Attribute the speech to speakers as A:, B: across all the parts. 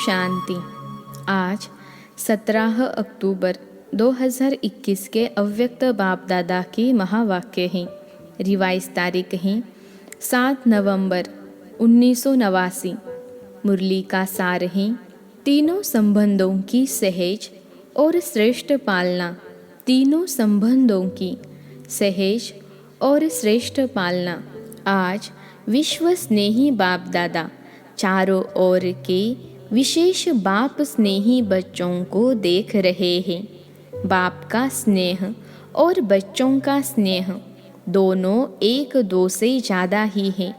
A: शांति। आज 17 अक्टूबर 2021 के अव्यक्त बाप दादा की महावाक्य हैं। रिवाइज तारीख है 7 नवंबर 1989। मुरली का सार है तीनों संबंधों की सहज और श्रेष्ठ पालना। तीनों संबंधों की सहज और श्रेष्ठ पालना। आज विश्व स्नेही बाप दादा चारों ओर के विशेष बाप स्नेही बच्चों को देख रहे हैं। बाप का स्नेह और बच्चों का स्नेह दोनों एक दो से ज़्यादा ही है।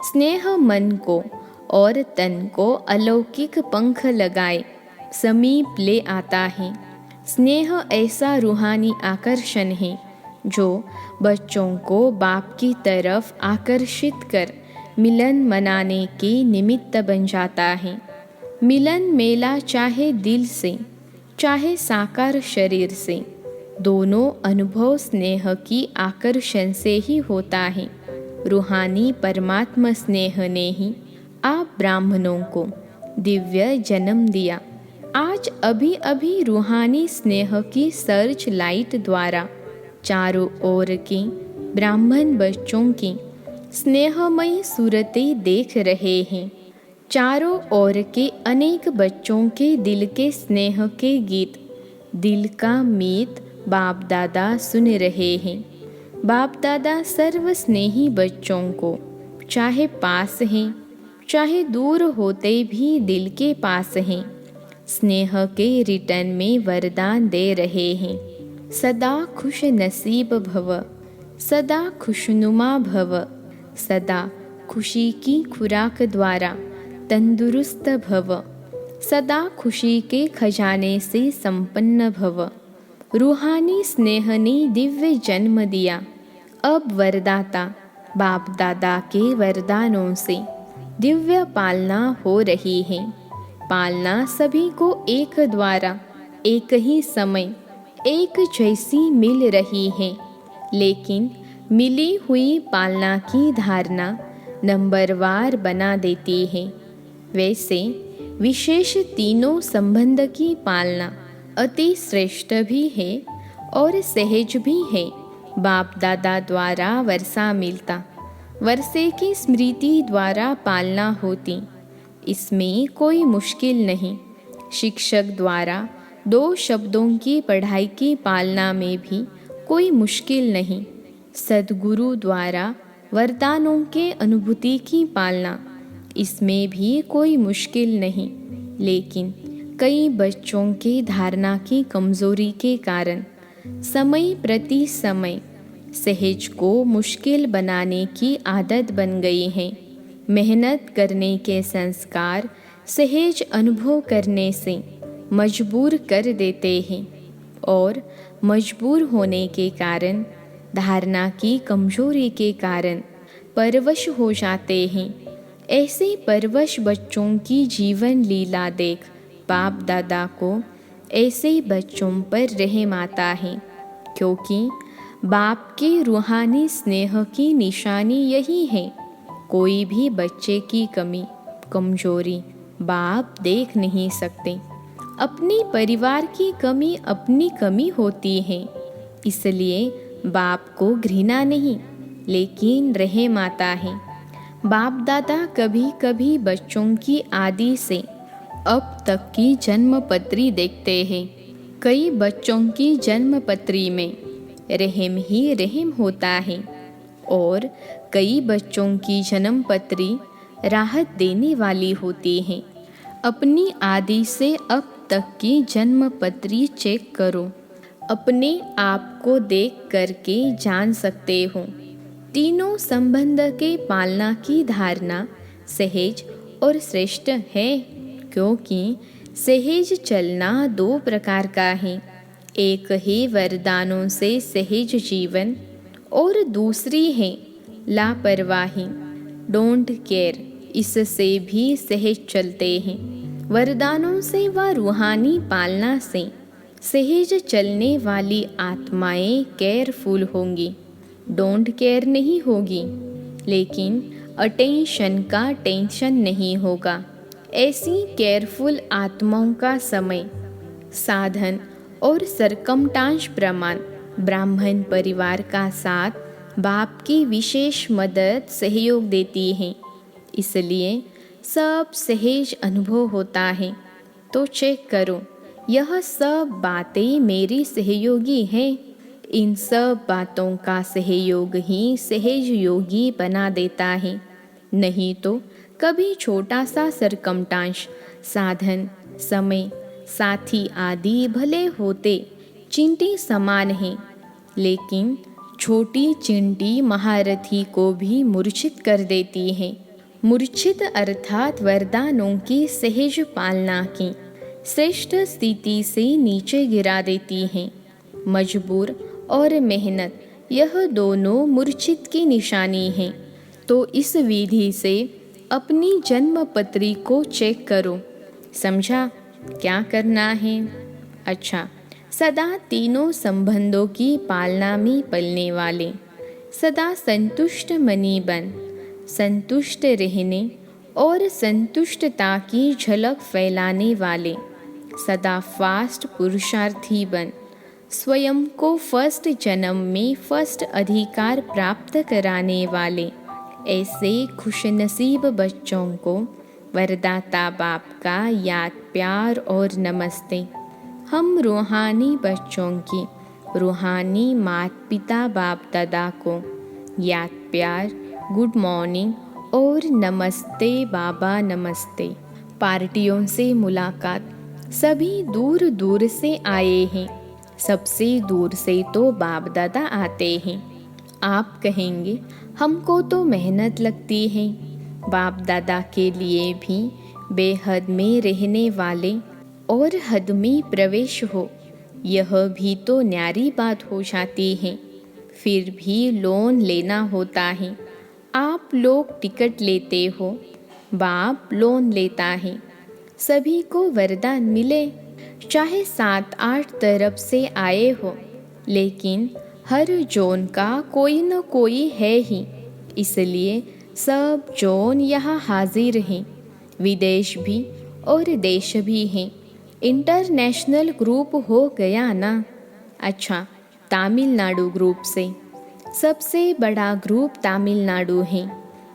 A: स्नेह मन को और तन को अलौकिक पंख लगाए समीप ले आता है। स्नेह ऐसा रूहानी आकर्षण है जो बच्चों को बाप की तरफ आकर्षित कर मिलन मनाने के निमित्त बन जाता है। मिलन मेला चाहे दिल से चाहे साकार शरीर से, दोनों अनुभव स्नेह की आकर्षण से ही होता है। रूहानी परमात्मा स्नेह ने ही आप ब्राह्मणों को दिव्य जन्म दिया। आज अभी अभी रूहानी स्नेह की सर्च लाइट द्वारा चारों ओर के ब्राह्मण बच्चों की स्नेहमयी सूरतें देख रहे हैं। चारों ओर के अनेक बच्चों के दिल के स्नेह के गीत, दिल का मीत बाप दादा सुन रहे हैं। बाप दादा सर्व स्नेही बच्चों को चाहे पास हैं चाहे दूर होते भी दिल के पास हैं, स्नेह के रिटर्न में वरदान दे रहे हैं। सदा खुश नसीब भव, सदा खुशनुमा भव, सदा खुशी की खुराक द्वारा तंदुरुस्त भव, सदा खुशी के खजाने से संपन्न भव। रूहानी स्नेह ने दिव्य जन्म दिया। अब वरदाता बाप दादा के वरदानों से दिव्य पालना हो रही है। पालना सभी को एक द्वारा एक ही समय एक जैसी मिल रही है, लेकिन मिली हुई पालना की धारणा नंबरवार बना देती है। वैसे विशेष तीनों संबंध की पालना अति श्रेष्ठ भी है और सहज भी है। बाप दादा द्वारा वर्षा मिलता, वर्षे की स्मृति द्वारा पालना होती, इसमें कोई मुश्किल नहीं। शिक्षक द्वारा 2 शब्दों की पढ़ाई की पालना में भी कोई मुश्किल नहीं। सद्गुरु द्वारा वरदानों के अनुभूति की पालना, इसमें भी कोई मुश्किल नहीं। लेकिन कई बच्चों की धारणा की कमजोरी के कारण समय प्रति समय सहज को मुश्किल बनाने की आदत बन गई है। मेहनत करने के संस्कार सहज अनुभव करने से मजबूर कर देते हैं और मजबूर होने के कारण धारणा की कमजोरी के कारण परवश हो जाते हैं। ऐसे परवश बच्चों की जीवन लीला देख बाप दादा को ऐसे बच्चों पर रहम आता है, क्योंकि बाप के रूहानी स्नेह की निशानी यही है। कोई भी बच्चे की कमी कमजोरी बाप देख नहीं सकते। अपने परिवार की कमी अपनी कमी होती है, इसलिए बाप को घृणा नहीं लेकिन रहम आता है। बाप दादा कभी कभी बच्चों की आदि से अब तक की जन्म पत्री देखते हैं। कई बच्चों की जन्म पत्री में रहम ही रहम होता है और कई बच्चों की जन्म पत्री राहत देने वाली होती है। अपनी आदि से अब तक की जन्म पत्री चेक करो, अपने आप को देख करके जान सकते हो। तीनों संबंध के पालना की धारणा सहज और श्रेष्ठ है, क्योंकि सहज चलना 2 प्रकार का है। एक है वरदानों से सहज जीवन और दूसरी है लापरवाही, डोंट केयर, इससे भी सहज चलते हैं। वरदानों से व रूहानी पालना से सहज चलने वाली आत्माएं केयरफुल होंगी, डोंट केयर नहीं होगी, लेकिन अटेंशन का टेंशन नहीं होगा। ऐसी केयरफुल आत्माओं का समय, साधन और सरकमटांश प्रमाण ब्राह्मण परिवार का साथ बाप की विशेष मदद सहयोग देती है, इसलिए सब सहज अनुभव होता है। तो चेक करो, यह सब बातें मेरी सहयोगी हैं। इन सब बातों का सहयोग ही सहज योगी बना देता है। नहीं तो कभी छोटा सा सरकमटांश, साधन, समय, साथी आदि भले होते चींटी समान हैं, लेकिन छोटी चींटी महारथी को भी मूर्छित कर देती है। मूर्छित अर्थात वरदानों की सहज पालना की श्रेष्ठ स्थिति से नीचे गिरा देती हैं। मजबूर और मेहनत, यह दोनों मूर्छित की निशानी हैं। तो इस विधि से अपनी जन्म पत्री को चेक करो। समझा क्या करना है? अच्छा, सदा तीनों संबंधों की पालना में पलने वाले, सदा संतुष्ट मनी बन, संतुष्ट रहने और संतुष्टता की झलक फैलाने वाले, सदा फास्ट पुरुषार्थी बन, स्वयं को फर्स्ट जन्म में फर्स्ट अधिकार प्राप्त कराने वाले, ऐसे खुशनसीब बच्चों को वरदाता बाप का याद, प्यार और नमस्ते। हम रूहानी बच्चों की रूहानी माता पिता बाप दादा को याद, प्यार, गुड मॉर्निंग और नमस्ते बाबा नमस्ते। पार्टियों से मुलाकात, सभी दूर दूर से आए हैं। सबसे दूर से तो बाप दादा आते हैं। आप कहेंगे हमको तो मेहनत लगती है। बाप दादा के लिए भी बेहद में रहने वाले और हद में प्रवेश हो, यह भी तो न्यारी बात हो जाती है। फिर भी लोन लेना होता है। आप लोग टिकट लेते हो, बाप लोन लेता है। सभी को वरदान मिले, चाहे 7-8 तरफ से आए हो, लेकिन हर जोन का कोई न कोई है ही, इसलिए सब जोन यहाँ हाजिर हैं। विदेश भी और देश भी हैं। इंटरनेशनल ग्रुप हो गया ना। अच्छा, तमिलनाडु ग्रुप से सबसे बड़ा ग्रुप तमिलनाडु है।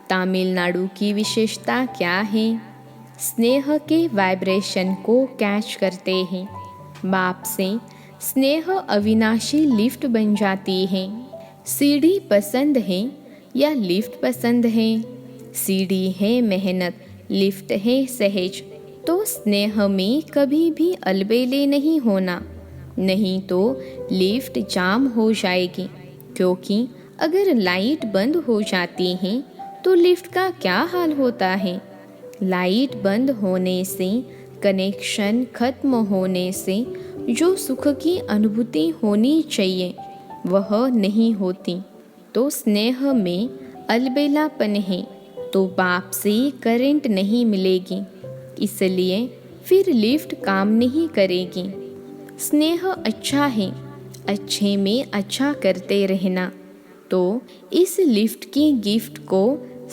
A: तमिलनाडु की विशेषता क्या है? स्नेह के वाइब्रेशन को कैच करते हैं। बाप से स्नेह अविनाशी लिफ्ट बन जाती है। सीढ़ी पसंद है या लिफ्ट पसंद है? सीढ़ी है मेहनत, लिफ्ट है सहज। तो स्नेह में कभी भी अलबेले नहीं होना, नहीं तो लिफ्ट जाम हो जाएगी। क्योंकि अगर लाइट बंद हो जाती है तो लिफ्ट का क्या हाल होता है? लाइट बंद होने से, कनेक्शन खत्म होने से जो सुख की अनुभूति होनी चाहिए वह नहीं होती। तो स्नेह में अलबेलापन है, तो बाप से करंट नहीं मिलेगी, इसलिए फिर लिफ्ट काम नहीं करेगी। स्नेह अच्छा है, अच्छे में अच्छा करते रहना। तो इस लिफ्ट की गिफ्ट को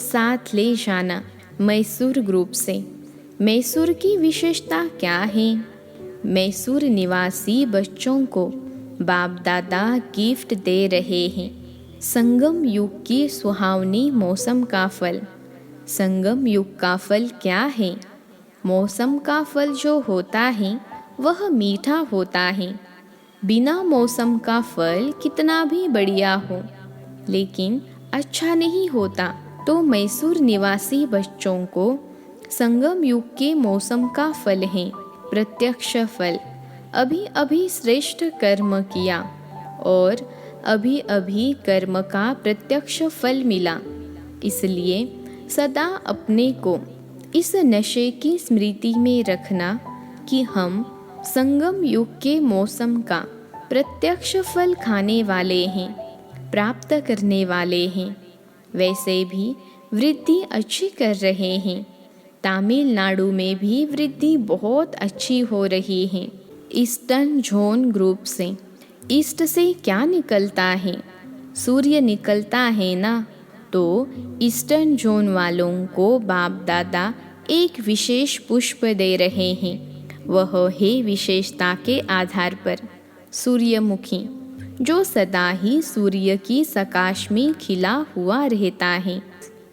A: साथ ले जाना। मैसूर ग्रुप से मैसूर की विशेषता क्या है? मैसूर निवासी बच्चों को बाप दादा गिफ्ट दे रहे हैं। संगम युग की सुहावनी मौसम का फल। संगम युग का फल क्या है? मौसम का फल जो होता है वह मीठा होता है। बिना मौसम का फल कितना भी बढ़िया हो, लेकिन अच्छा नहीं होता। तो मैसूर निवासी बच्चों को संगम युग के मौसम का फल है प्रत्यक्ष फल। अभी अभी श्रेष्ठ कर्म किया और अभी अभी कर्म का प्रत्यक्ष फल मिला, इसलिए सदा अपने को इस नशे की स्मृति में रखना कि हम संगम युग के मौसम का प्रत्यक्ष फल खाने वाले हैं, प्राप्त करने वाले हैं। वैसे भी वृद्धि अच्छी कर रहे हैं। तमिलनाडु में भी वृद्धि बहुत अच्छी हो रही है। ईस्टर्न जोन ग्रुप से ईस्ट से क्या निकलता है? सूर्य निकलता है ना। तो ईस्टर्न जोन वालों को बाप दादा एक विशेष पुष्प दे रहे हैं। वह है विशेषता के आधार पर सूर्यमुखी, जो सदा ही सूर्य की सकाश में खिला हुआ रहता है।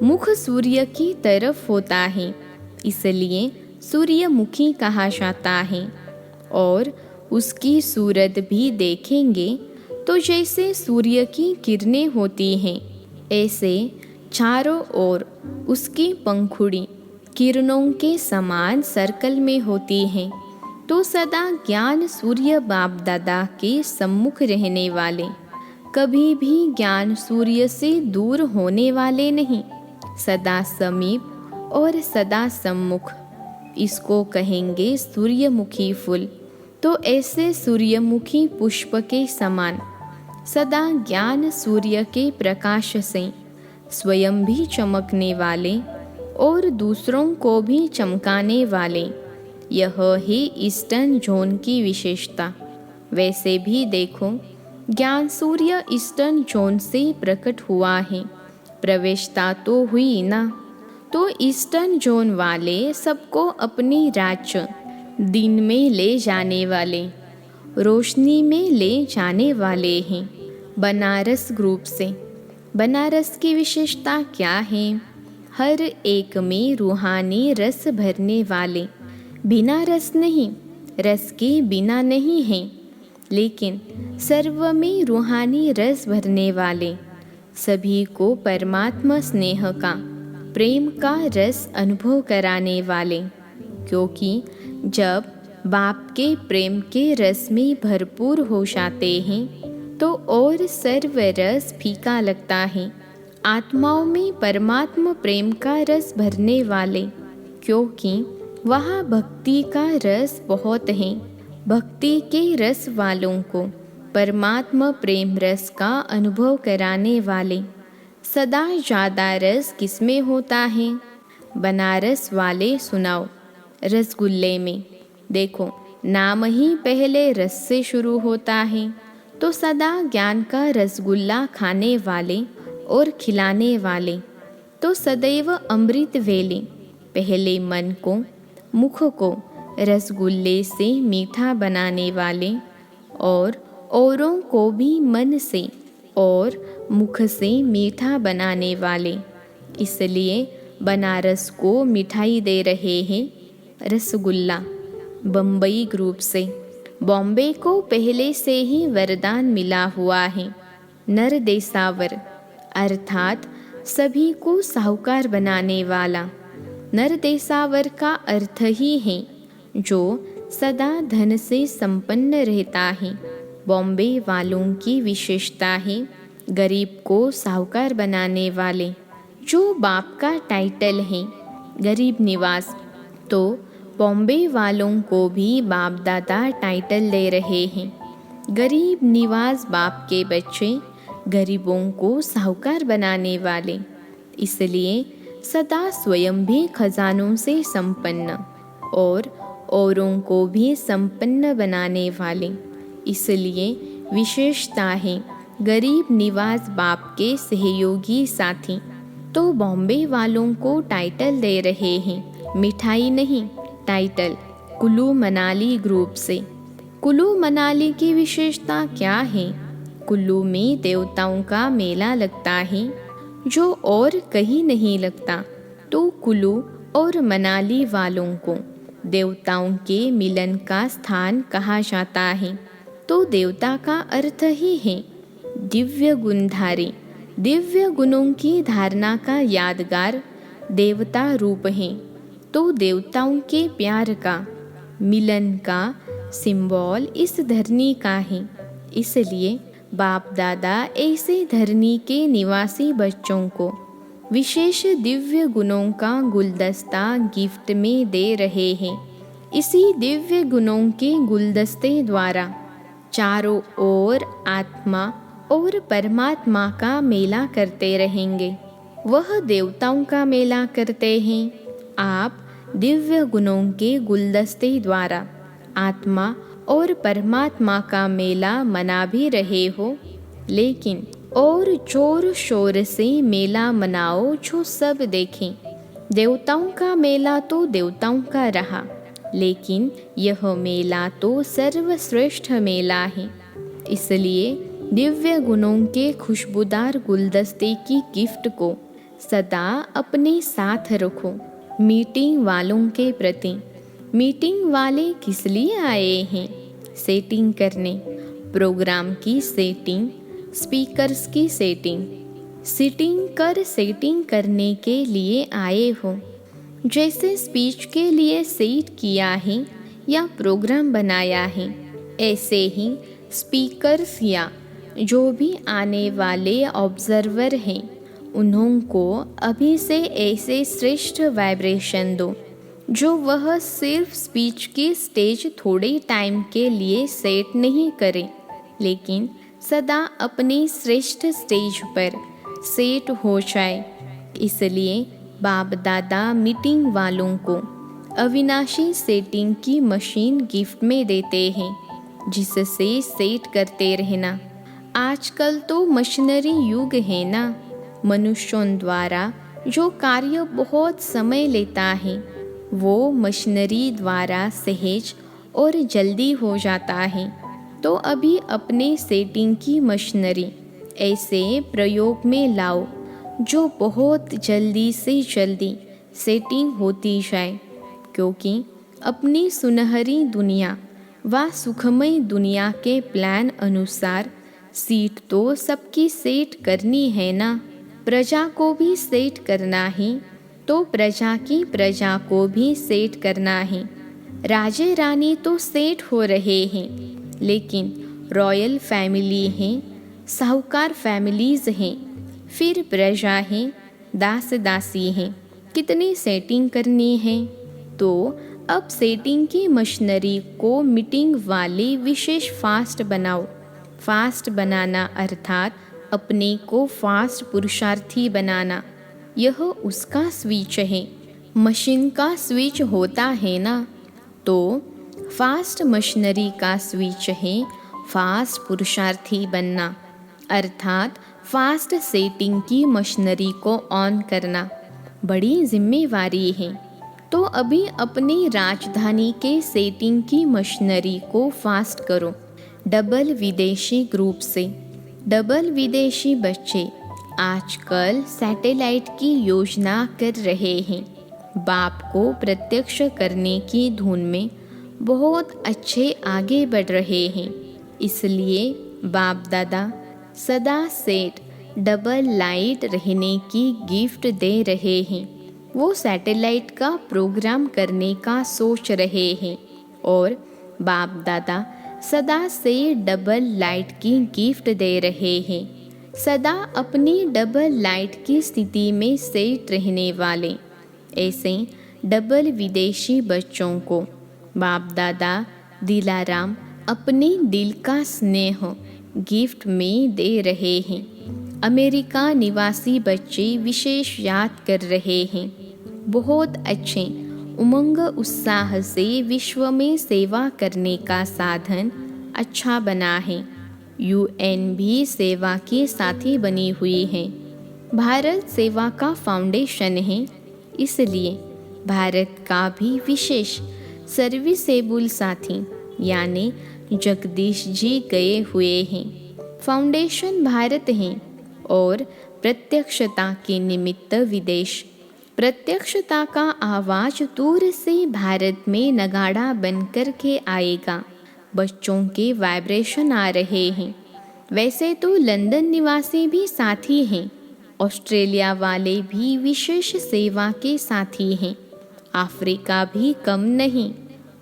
A: मुख सूर्य की तरफ होता है, इसलिए सूर्यमुखी कहा जाता है। और उसकी सूरत भी देखेंगे तो जैसे सूर्य की किरणें होती हैं, ऐसे चारों ओर उसकी पंखुड़ी किरणों के समान सर्कल में होती हैं। तो सदा ज्ञान सूर्य बाप दादा के सम्मुख रहने वाले, कभी भी ज्ञान सूर्य से दूर होने वाले नहीं, सदा समीप और सदा सम्मुख, इसको कहेंगे सूर्यमुखी फूल। तो ऐसे सूर्यमुखी पुष्प के समान सदा ज्ञान सूर्य के प्रकाश से स्वयं भी चमकने वाले और दूसरों को भी चमकाने वाले, यह है ईस्टर्न जोन की विशेषता। वैसे भी देखो, ज्ञान सूर्य ईस्टर्न जोन से प्रकट हुआ है, प्रवेशता तो हुई ना। तो ईस्टर्न जोन वाले सबको अपनी राज्य दिन में ले जाने वाले, रोशनी में ले जाने वाले हैं। बनारस ग्रुप से बनारस की विशेषता क्या है? हर एक में रूहानी रस भरने वाले, बिना रस नहीं, रस के बिना नहीं हैं, लेकिन सर्व में रूहानी रस भरने वाले, सभी को परमात्मा स्नेह का, प्रेम का रस अनुभव कराने वाले। क्योंकि जब बाप के प्रेम के रस में भरपूर हो जाते हैं तो और सर्व रस फीका लगता है। आत्माओं में परमात्मा प्रेम का रस भरने वाले, क्योंकि वहाँ भक्ति का रस बहुत है। भक्ति के रस वालों को परमात्मा प्रेम रस का अनुभव कराने वाले। सदा ज़्यादा रस किसमें होता है? बनारस वाले सुनाओ। रसगुल्ले में। देखो, नाम ही पहले रस से शुरू होता है, तो सदा ज्ञान का रसगुल्ला खाने वाले और खिलाने वाले, तो सदैव अमृत वेले। पहले मन को, मुख को रसगुल्ले से मीठा बनाने वाले और औरों को भी मन से और मुख से मीठा बनाने वाले। इसलिए बनारस को मिठाई दे रहे हैं रसगुल्ला। बम्बई ग्रुप से बॉम्बे को पहले से ही वरदान मिला हुआ है, नरदेसावर, अर्थात सभी को साहूकार बनाने वाला। नरदेसावर का अर्थ ही है जो सदा धन से संपन्न रहता है। बॉम्बे वालों की विशेषता है गरीब को साहूकार बनाने वाले, जो बाप का टाइटल है गरीब निवास। तो बॉम्बे वालों को भी बाप दादा टाइटल दे रहे हैं गरीब निवास, बाप के बच्चे, गरीबों को साहूकार बनाने वाले। इसलिए सदा स्वयं भी खजानों से संपन्न और औरों को भी संपन्न बनाने वाले। इसलिए विशेषता है गरीब निवास, बाप के सहयोगी साथी। तो बॉम्बे वालों को टाइटल दे रहे हैं, मिठाई नहीं, टाइटल। कुल्लू मनाली ग्रुप से कुल्लू मनाली की विशेषता क्या है? कुल्लू में देवताओं का मेला लगता है जो और कहीं नहीं लगता। तो कुल्लू और मनाली वालों को देवताओं के मिलन का स्थान कहा जाता है। तो देवता का अर्थ ही है दिव्य गुणधारी, दिव्य गुणों की धारणा का यादगार देवता रूप है। तो देवताओं के प्यार का, मिलन का सिंबल इस धरनी का है। इसलिए बाप दादा ऐसे धरनी के निवासी बच्चों को विशेष दिव्य गुणों का गुलदस्ता गिफ्ट में दे रहे हैं। इसी दिव्य गुणों के गुलदस्ते द्वारा चारों ओर आत्मा और परमात्मा का मेला करते रहेंगे। वह देवताओं का मेला करते हैं, आप दिव्य गुणों के गुलदस्ते द्वारा आत्मा और परमात्मा का मेला मना भी रहे हो। लेकिन और जोर शोर से मेला मनाओ जो सब देखें। देवताओं का मेला तो देवताओं का रहा, लेकिन यह मेला तो सर्वश्रेष्ठ मेला है। इसलिए दिव्य गुणों के खुशबूदार गुलदस्ते की गिफ्ट को सदा अपने साथ रखो। मीटिंग वालों के प्रति, मीटिंग वाले किस लिए आए हैं? सेटिंग करने। प्रोग्राम की सेटिंग, स्पीकर्स की सेटिंग, सिटिंग कर सेटिंग करने के लिए आए हो। जैसे स्पीच के लिए सेट किया है या प्रोग्राम बनाया है, ऐसे ही स्पीकर्स या जो भी आने वाले ऑब्जर्वर हैं, उन्हों को अभी से ऐसे श्रेष्ठ वाइब्रेशन दो जो वह सिर्फ स्पीच की स्टेज थोड़े टाइम के लिए सेट नहीं करें, लेकिन सदा अपनी श्रेष्ठ स्टेज पर सेट हो जाए। इसलिए बाप दादा मीटिंग वालों को अविनाशी सेटिंग की मशीन गिफ्ट में देते हैं, जिससे सेट करते रहना। आजकल तो मशीनरी युग है ना। मनुष्यों द्वारा जो कार्य बहुत समय लेता है, वो मशीनरी द्वारा सहज और जल्दी हो जाता है। तो अभी अपने सेटिंग की मशीनरी ऐसे प्रयोग में लाओ जो बहुत जल्दी से जल्दी सेटिंग होती जाए, क्योंकि अपनी सुनहरी दुनिया व सुखमय दुनिया के प्लान अनुसार सीट तो सबकी सेट करनी है ना। प्रजा को भी सेट करना है, तो प्रजा को भी सेट करना है। राजे रानी तो सेट हो रहे हैं, लेकिन रॉयल फैमिली है, साहूकार फैमिलीज हैं, फिर प्रजा है, दास दासी हैं। कितनी सेटिंग करनी है? तो अब सेटिंग की मशीनरी को मीटिंग वाले विशेष फास्ट बनाओ। फास्ट बनाना अर्थात अपने को फास्ट पुरुषार्थी बनाना, यह उसका स्विच है। मशीन का स्विच होता है ना, तो फास्ट मशीनरी का स्विच है फास्ट पुरुषार्थी बनना, अर्थात फास्ट सेटिंग की मशीनरी को ऑन करना बड़ी जिम्मेवारी है। तो अभी अपनी राजधानी के सेटिंग की मशीनरी को फास्ट करो। डबल विदेशी ग्रुप से डबल विदेशी बच्चे आजकल सैटेलाइट की योजना कर रहे हैं। बाप को प्रत्यक्ष करने की धुन में बहुत अच्छे आगे बढ़ रहे हैं। इसलिए बाप दादा सदा सेट डबल लाइट रहने की गिफ्ट दे रहे हैं। वो सैटेलाइट का प्रोग्राम करने का सोच रहे हैं और बाप दादा सदा से डबल लाइट की गिफ्ट दे रहे हैं। सदा अपनी डबल लाइट की स्थिति में सेट रहने वाले ऐसे डबल विदेशी बच्चों को बाप दादा दिलाराम अपने दिल का स्नेह गिफ्ट में दे रहे हैं। अमेरिका निवासी बच्चे विशेष याद कर रहे हैं। बहुत अच्छे उमंग उत्साह से विश्व में सेवा करने का साधन अच्छा बना है। यूएन भी सेवा की साथी बनी हुई है। भारत सेवा का फाउंडेशन है, इसलिए भारत का भी विशेष सर्विसेबल साथी यानी जगदीश जी गए हुए हैं। फाउंडेशन भारत है और प्रत्यक्षता के निमित्त विदेश। प्रत्यक्षता का आवाज दूर से भारत में नगाड़ा बनकर के आएगा। बच्चों के वाइब्रेशन आ रहे हैं। वैसे तो लंदन निवासी भी साथी हैं, ऑस्ट्रेलिया वाले भी विशेष सेवा के साथी हैं, अफ्रीका भी कम नहीं।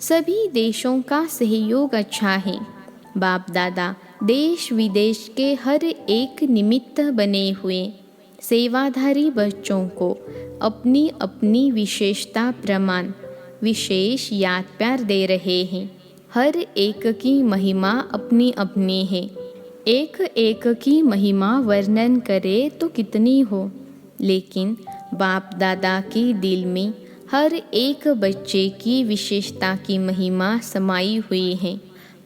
A: सभी देशों का सहयोग अच्छा है। बाप दादा देश विदेश के हर एक निमित्त बने हुए सेवाधारी बच्चों को अपनी अपनी विशेषता प्रमाण विशेष याद प्यार दे रहे हैं। हर एक की महिमा अपनी अपनी है। एक एक की महिमा वर्णन करे तो कितनी हो, लेकिन बाप दादा के दिल में हर एक बच्चे की विशेषता की महिमा समाई हुई है।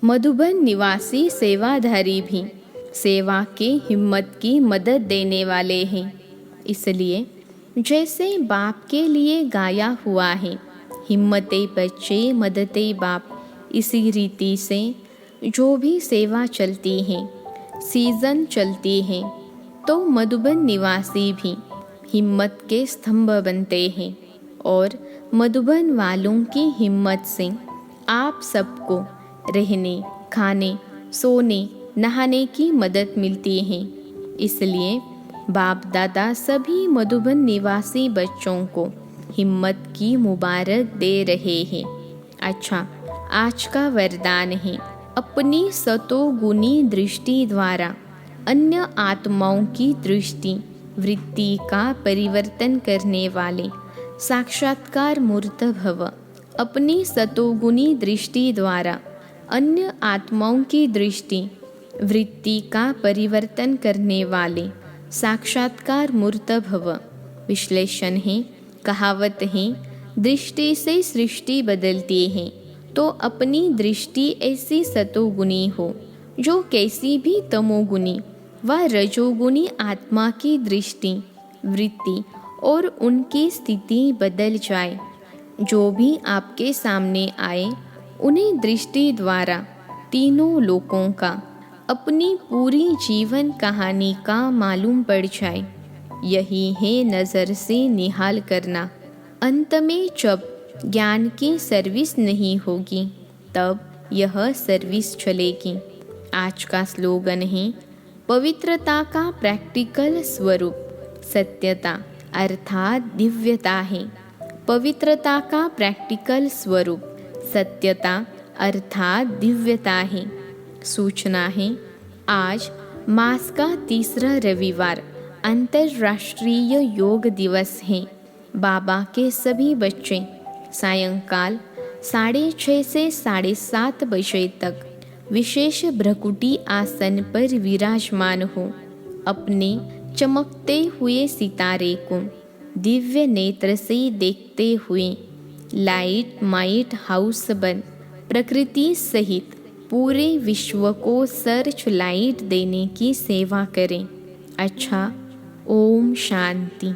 A: मधुबन निवासी सेवाधारी भी सेवा के हिम्मत की मदद देने वाले हैं। इसलिए जैसे बाप के लिए गाया हुआ है, हिम्मते बच्चे मदते बाप। इसी रीति से जो भी सेवा चलती है, सीजन चलती है, तो मधुबन निवासी भी हिम्मत के स्तंभ बनते हैं और मधुबन वालों की हिम्मत से आप सबको रहने, खाने, सोने, नहाने की मदद मिलती है। इसलिए बाप दादा सभी मधुबन निवासी बच्चों को हिम्मत की मुबारक दे रहे हैं। अच्छा, आज का वरदान है, अपनी सतोगुनी दृष्टि द्वारा अन्य आत्माओं की दृष्टि वृत्ति का परिवर्तन करने वाले साक्षात्कार मूर्त भव। अपनी सतोगुनी दृष्टि द्वारा अन्य आत्माओं की दृष्टि वृत्ति का परिवर्तन करने वाले साक्षात्कार मूर्त भव। विश्लेषण है, कहावत है, दृष्टि से सृष्टि बदलती है। तो अपनी दृष्टि ऐसी सतोगुनी हो जो कैसी भी तमोगुनी व रजोगुनी आत्मा की दृष्टि वृत्ति और उनकी स्थिति बदल जाए। जो भी आपके सामने आए उन्हें दृष्टि द्वारा तीनों लोकों का, अपनी पूरी जीवन कहानी का मालूम पड़ जाए। यही है नज़र से निहाल करना। अंत में जब ज्ञान की सर्विस नहीं होगी तब यह सर्विस चलेगी। आज का स्लोगन है, पवित्रता का प्रैक्टिकल स्वरूप सत्यता अर्थात दिव्यता है। पवित्रता का प्रैक्टिकल स्वरूप सत्यता अर्थात दिव्यता है। सूचना है, आज मास का तीसरा रविवार अंतर्राष्ट्रीय योग दिवस है। बाबा के सभी बच्चे सायंकाल 6:30 से 7:30 बजे तक विशेष भ्रकुटी आसन पर विराजमान हो। अपने चमकते हुए सितारे को दिव्य नेत्र से देखते हुए लाइट माइट हाउस बन प्रकृति सहित पूरे विश्व को सर्च लाइट देने की सेवा करें। अच्छा, ओम शांति।